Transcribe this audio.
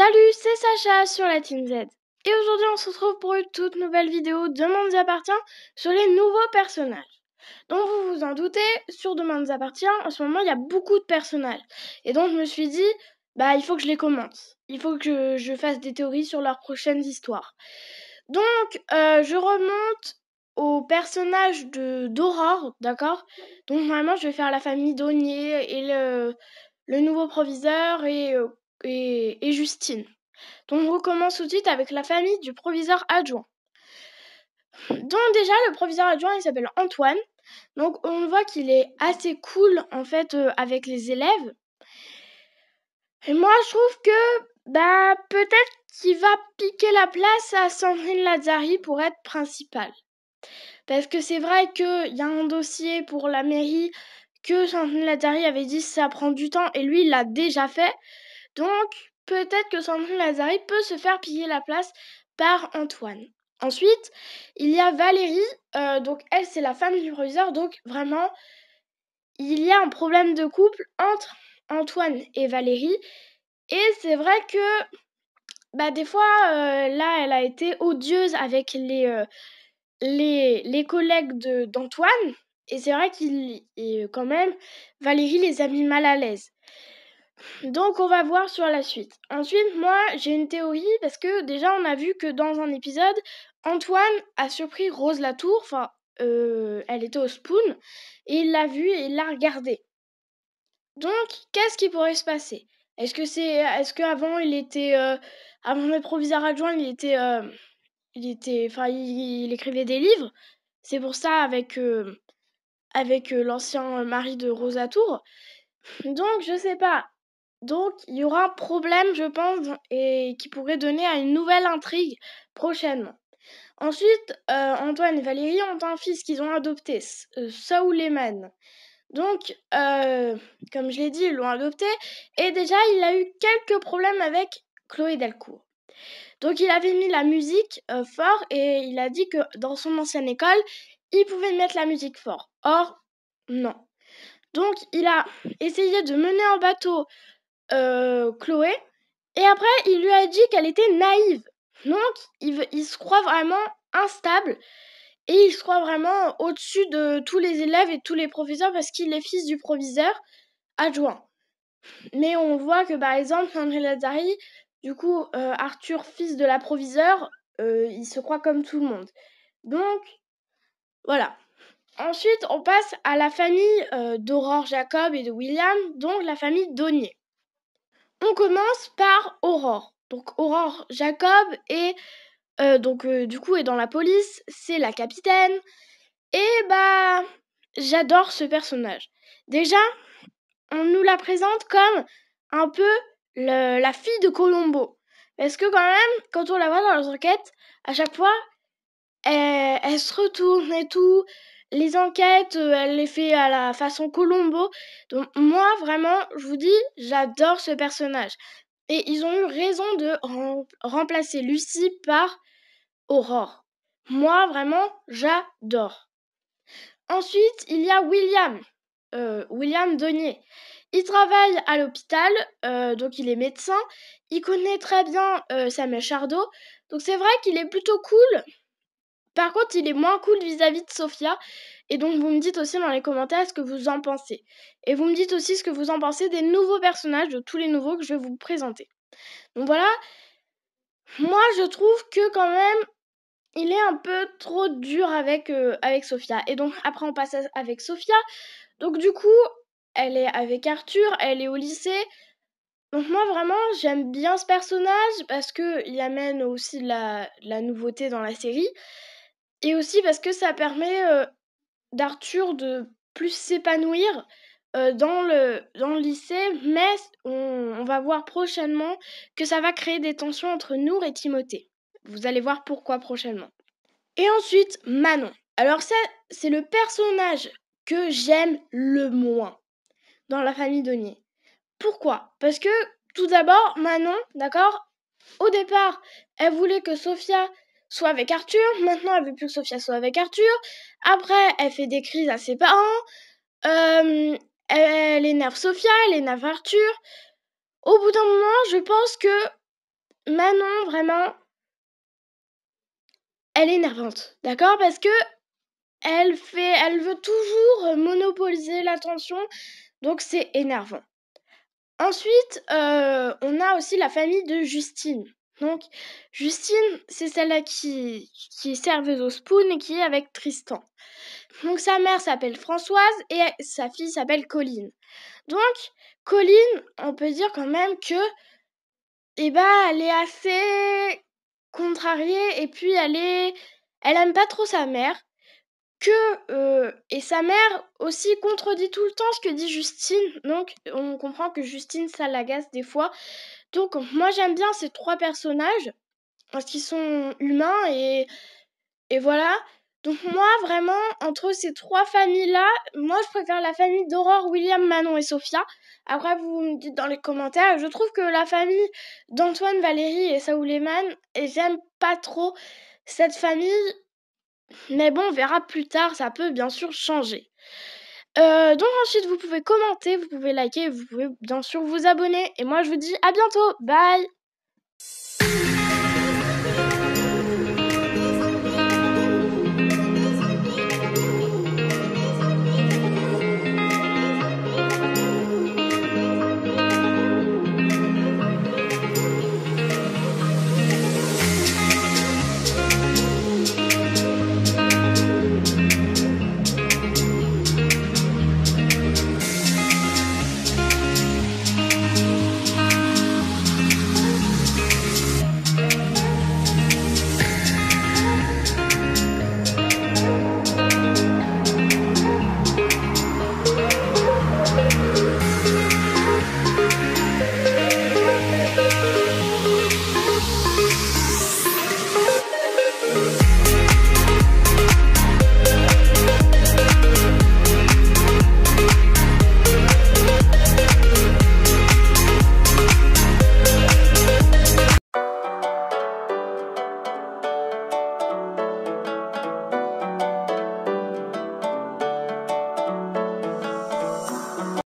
Salut, c'est Sacha sur la Team Z. Et aujourd'hui, on se retrouve pour une toute nouvelle vidéo de Monde appartient sur les nouveaux personnages. Donc, vous vous en doutez, sur Monde appartient, en ce moment, il y a beaucoup de personnages. Et donc, je me suis dit, il faut que je les commente. Il faut que je fasse des théories sur leurs prochaines histoires. Donc, je remonte au personnage d'Aurore, d'accord? Donc, vraiment, je vais faire la famille Daunier et le nouveau proviseur et Justine. Donc on recommence tout de suite avec la famille du proviseur adjoint. Donc déjà le proviseur adjoint il s'appelle Antoine. Donc on voit qu'il est assez cool en fait avec les élèves. Et moi je trouve que peut-être qu'il va piquer la place à Sandrine Lazzari pour être principale. Parce que c'est vrai qu'il y a un dossier pour la mairie que Sandrine Lazzari avait dit ça prend du temps et lui il l'a déjà fait. Donc, peut-être que Sandrine Lazzari peut se faire piller la place par Antoine. Ensuite, il y a Valérie, donc elle c'est la femme du proviseur, donc vraiment, il y a un problème de couple entre Antoine et Valérie. Et c'est vrai que, des fois, là, elle a été odieuse avec les collègues d'Antoine. Et c'est vrai quand même, Valérie les a mis mal à l'aise. Donc on va voir sur la suite. Ensuite, moi j'ai une théorie parce que déjà on a vu que dans un épisode, Antoine a surpris Rose Latour, elle était au Spoon, et il l'a vue et il l'a regardée. Donc qu'est-ce qui pourrait se passer? Est-ce qu'avant avant d'être proviseur adjoint, il écrivait des livres? C'est pour ça avec l'ancien mari de Rose Latour. Donc je sais pas. Donc, il y aura un problème, je pense, et qui pourrait donner à une nouvelle intrigue prochainement. Ensuite, Antoine et Valérie ont un fils qu'ils ont adopté, Saul Eman. Donc, comme je l'ai dit, ils l'ont adopté. Et déjà, il a eu quelques problèmes avec Chloé Delcourt. Donc, il avait mis la musique fort et il a dit que dans son ancienne école, il pouvait mettre la musique fort. Or, non. Donc, il a essayé de mener en bateau Chloé, et après il lui a dit qu'elle était naïve. Donc il se croit vraiment instable et il se croit vraiment au-dessus de tous les élèves et tous les professeurs parce qu'il est fils du proviseur adjoint. Mais on voit que par exemple André Lazzari, du coup Arthur fils de la proviseure, il se croit comme tout le monde. Donc voilà. Ensuite on passe à la famille d'Aurore Jacob et de William, donc la famille Daunier. On commence par Aurore. Donc Aurore Jacob est du coup est dans la police, c'est la capitaine et j'adore ce personnage. Déjà, on nous la présente comme un peu la fille de Colombo. Parce que quand même, quand on la voit dans les enquêtes, à chaque fois, elle se retourne et tout. Les enquêtes, elle les fait à la façon Colombo. Donc moi, vraiment, je vous dis, j'adore ce personnage. Et ils ont eu raison de remplacer Lucie par Aurore. Moi, vraiment, j'adore. Ensuite, il y a William Daunier. Il travaille à l'hôpital, donc il est médecin. Il connaît très bien Samuel Chardot. Donc c'est vrai qu'il est plutôt cool. Par contre, il est moins cool vis-à-vis de Sophia. Et donc, vous me dites aussi dans les commentaires ce que vous en pensez. Et vous me dites aussi ce que vous en pensez des nouveaux personnages, de tous les nouveaux que je vais vous présenter. Donc voilà, moi je trouve que quand même, il est un peu trop dur avec Sophia. Et donc après on passe avec Sophia. Donc du coup, elle est avec Arthur, elle est au lycée. Donc moi vraiment, j'aime bien ce personnage parce qu'il amène aussi la nouveauté dans la série. Et aussi parce que ça permet d'Arthur de plus s'épanouir dans le lycée, mais on va voir prochainement que ça va créer des tensions entre Nour et Timothée. Vous allez voir pourquoi prochainement. Et ensuite, Manon. Alors ça, c'est le personnage que j'aime le moins dans la famille Daunier. Pourquoi? Parce que, tout d'abord, Manon, d'accord, au départ, elle voulait que Sophia soit avec Arthur. Maintenant, elle veut plus que Sophia soit avec Arthur. Après, elle fait des crises à ses parents. Elle énerve Sophia, elle énerve Arthur. Au bout d'un moment, je pense que Manon, vraiment, elle est énervante, d'accord? Parce que elle veut toujours monopoliser l'attention, donc c'est énervant. Ensuite, on a aussi la famille de Justine. Donc, Justine, c'est celle-là qui est serveuse au spoon et qui est avec Tristan. Donc, sa mère s'appelle Françoise et sa fille s'appelle Colline. Donc, Colline, on peut dire quand même que, elle est assez contrariée et puis elle aime pas trop sa mère. Et sa mère aussi contredit tout le temps ce que dit Justine. Donc, on comprend que Justine, ça l'agace des fois. Donc, moi, j'aime bien ces 3 personnages parce qu'ils sont humains et voilà. Donc, moi, vraiment, entre ces 3 familles-là, moi, je préfère la famille d'Aurore, William, Manon et Sophia. Après, vous me dites dans les commentaires. Je trouve que la famille d'Antoine, Valérie et Saoul Eman, et j'aime pas trop cette famille. Mais bon, on verra plus tard, ça peut bien sûr changer. Donc ensuite, vous pouvez commenter, vous pouvez liker, vous pouvez bien sûr vous abonner. Et moi, je vous dis à bientôt. Bye!